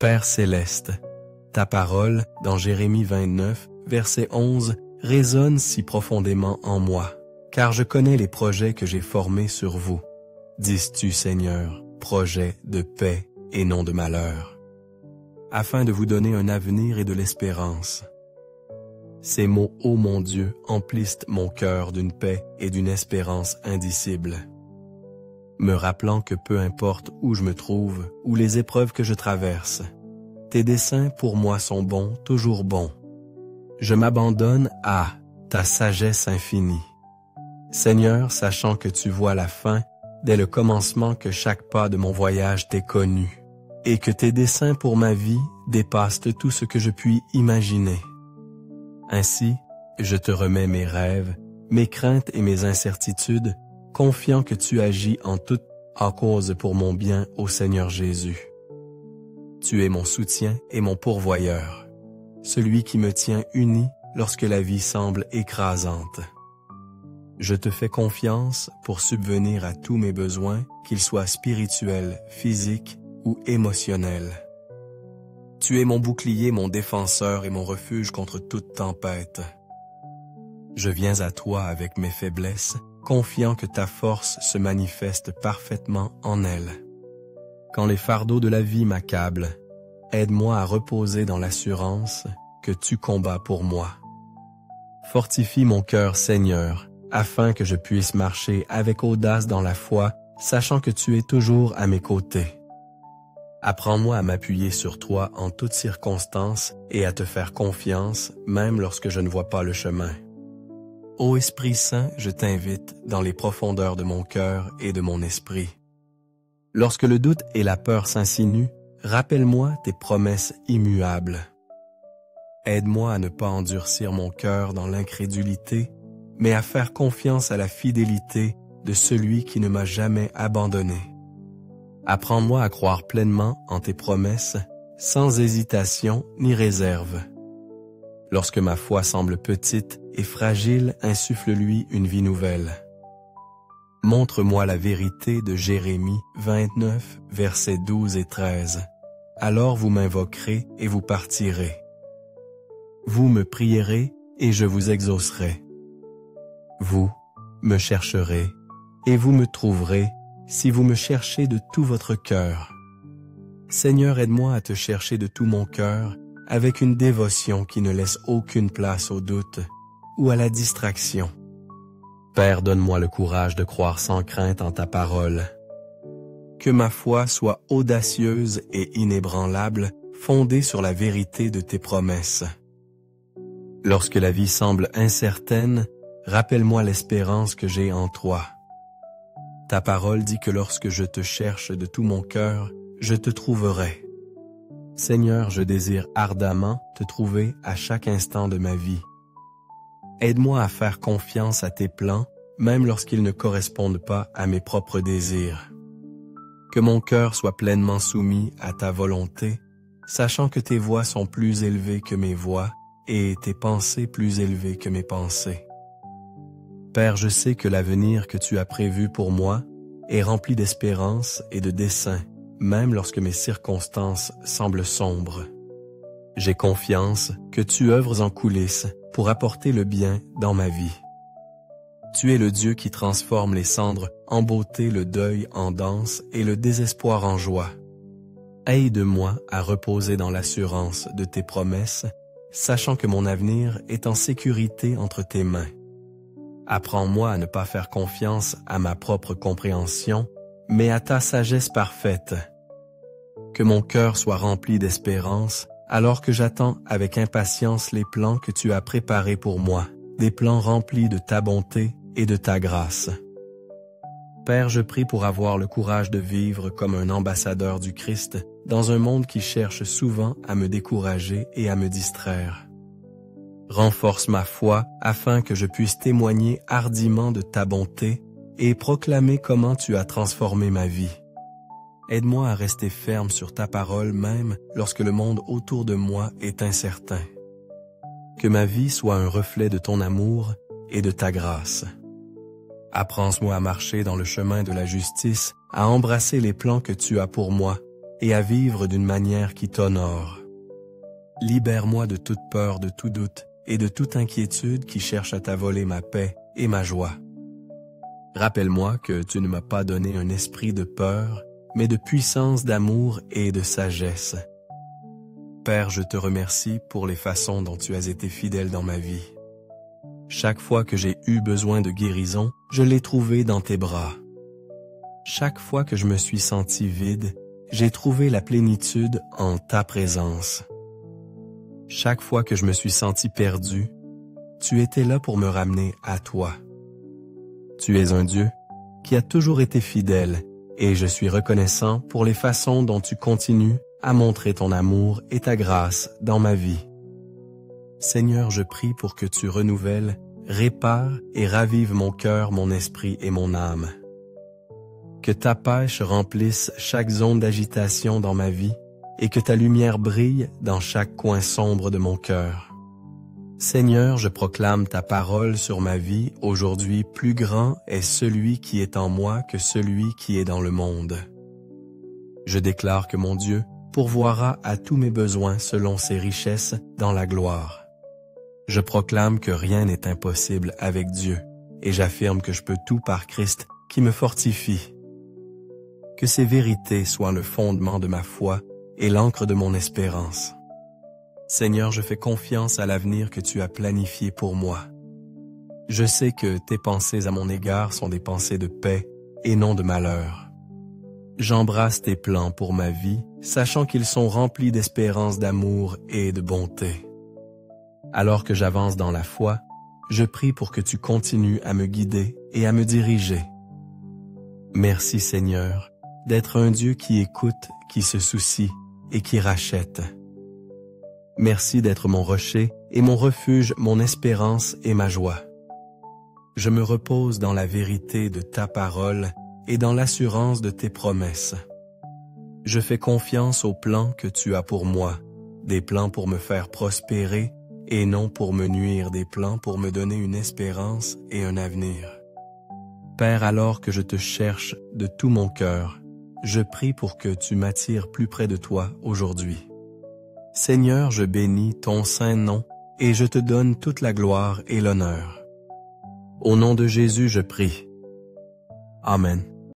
Père céleste, ta parole, dans Jérémie 29, verset 11, résonne si profondément en moi, car je connais les projets que j'ai formés sur vous. Dis-tu, Seigneur, projets de paix et non de malheur, afin de vous donner un avenir et de l'espérance. Ces mots, ô mon Dieu, emplissent mon cœur d'une paix et d'une espérance indicibles, me rappelant que peu importe où je me trouve ou les épreuves que je traverse, tes desseins pour moi sont bons, toujours bons. Je m'abandonne à ta sagesse infinie. Seigneur, sachant que tu vois la fin, dès le commencement que chaque pas de mon voyage t'est connu, et que tes desseins pour ma vie dépassent tout ce que je puis imaginer. Ainsi, je te remets mes rêves, mes craintes et mes incertitudes, confiant que tu agis en toute cause pour mon bien au Seigneur Jésus. Tu es mon soutien et mon pourvoyeur, celui qui me tient uni lorsque la vie semble écrasante. Je te fais confiance pour subvenir à tous mes besoins, qu'ils soient spirituels, physiques ou émotionnels. Tu es mon bouclier, mon défenseur et mon refuge contre toute tempête. Je viens à toi avec mes faiblesses, confiant que ta force se manifeste parfaitement en elles. Quand les fardeaux de la vie m'accablent, aide-moi à reposer dans l'assurance que tu combats pour moi. Fortifie mon cœur, Seigneur, afin que je puisse marcher avec audace dans la foi, sachant que tu es toujours à mes côtés. Apprends-moi à m'appuyer sur toi en toutes circonstances et à te faire confiance, même lorsque je ne vois pas le chemin. Ô Esprit Saint, je t'invite dans les profondeurs de mon cœur et de mon esprit. Lorsque le doute et la peur s'insinuent, rappelle-moi tes promesses immuables. Aide-moi à ne pas endurcir mon cœur dans l'incrédulité, mais à faire confiance à la fidélité de celui qui ne m'a jamais abandonné. Apprends-moi à croire pleinement en tes promesses, sans hésitation ni réserve. Lorsque ma foi semble petite et fragile, insuffle-lui une vie nouvelle. Montre-moi la vérité de Jérémie 29, versets 12 et 13. Alors vous m'invoquerez et vous partirez. Vous me prierez et je vous exaucerai. Vous me chercherez et vous me trouverez si vous me cherchez de tout votre cœur. Seigneur, aide-moi à te chercher de tout mon cœur avec une dévotion qui ne laisse aucune place au doute ou à la distraction. Père, donne-moi le courage de croire sans crainte en ta parole. Que ma foi soit audacieuse et inébranlable, fondée sur la vérité de tes promesses. Lorsque la vie semble incertaine, rappelle-moi l'espérance que j'ai en toi. Ta parole dit que lorsque je te cherche de tout mon cœur, je te trouverai. Seigneur, je désire ardemment te trouver à chaque instant de ma vie. Aide-moi à faire confiance à tes plans, même lorsqu'ils ne correspondent pas à mes propres désirs. Que mon cœur soit pleinement soumis à ta volonté, sachant que tes voies sont plus élevées que mes voies et tes pensées plus élevées que mes pensées. Père, je sais que l'avenir que tu as prévu pour moi est rempli d'espérance et de dessein, même lorsque mes circonstances semblent sombres. J'ai confiance que tu œuvres en coulisses pour apporter le bien dans ma vie. Tu es le Dieu qui transforme les cendres en beauté, le deuil en danse et le désespoir en joie. Aide-moi à reposer dans l'assurance de tes promesses, sachant que mon avenir est en sécurité entre tes mains. Apprends-moi à ne pas faire confiance à ma propre compréhension, mais à ta sagesse parfaite. Que mon cœur soit rempli d'espérance, alors que j'attends avec impatience les plans que tu as préparés pour moi, des plans remplis de ta bonté et de ta grâce. Père, je prie pour avoir le courage de vivre comme un ambassadeur du Christ dans un monde qui cherche souvent à me décourager et à me distraire. Renforce ma foi afin que je puisse témoigner hardiment de ta bonté et proclamer comment tu as transformé ma vie. Aide-moi à rester ferme sur ta parole même lorsque le monde autour de moi est incertain. Que ma vie soit un reflet de ton amour et de ta grâce. Apprends-moi à marcher dans le chemin de la justice, à embrasser les plans que tu as pour moi et à vivre d'une manière qui t'honore. Libère-moi de toute peur, de tout doute et de toute inquiétude qui cherche à t'avoler ma paix et ma joie. Rappelle-moi que tu ne m'as pas donné un esprit de peur, mais de puissance, d'amour et de sagesse. Père, je te remercie pour les façons dont tu as été fidèle dans ma vie. Chaque fois que j'ai eu besoin de guérison, je l'ai trouvé dans tes bras. Chaque fois que je me suis senti vide, j'ai trouvé la plénitude en ta présence. Chaque fois que je me suis senti perdu, tu étais là pour me ramener à toi. Tu es un Dieu qui a toujours été fidèle et je suis reconnaissant pour les façons dont tu continues à montrer ton amour et ta grâce dans ma vie. Seigneur, je prie pour que tu renouvelles, répares et ravives mon cœur, mon esprit et mon âme. Que ta pêche remplisse chaque zone d'agitation dans ma vie et que ta lumière brille dans chaque coin sombre de mon cœur. Seigneur, je proclame ta parole sur ma vie. Aujourd'hui, plus grand est celui qui est en moi que celui qui est dans le monde. Je déclare que mon Dieu pourvoira à tous mes besoins selon ses richesses dans la gloire. Je proclame que rien n'est impossible avec Dieu et j'affirme que je peux tout par Christ qui me fortifie. Que ces vérités soient le fondement de ma foi et l'encre de mon espérance. Seigneur, je fais confiance à l'avenir que tu as planifié pour moi. Je sais que tes pensées à mon égard sont des pensées de paix et non de malheur. J'embrasse tes plans pour ma vie, sachant qu'ils sont remplis d'espérance, d'amour et de bonté. Alors que j'avance dans la foi, je prie pour que tu continues à me guider et à me diriger. Merci Seigneur, d'être un Dieu qui écoute, qui se soucie et qui rachète. Merci d'être mon rocher et mon refuge, mon espérance et ma joie. Je me repose dans la vérité de ta parole et dans l'assurance de tes promesses. Je fais confiance aux plans que tu as pour moi, des plans pour me faire prospérer et non pour me nuire, des plans pour me donner une espérance et un avenir. Père, alors que je te cherche de tout mon cœur, je prie pour que tu m'attires plus près de toi aujourd'hui. Seigneur, je bénis ton saint nom et je te donne toute la gloire et l'honneur. Au nom de Jésus, je prie. Amen.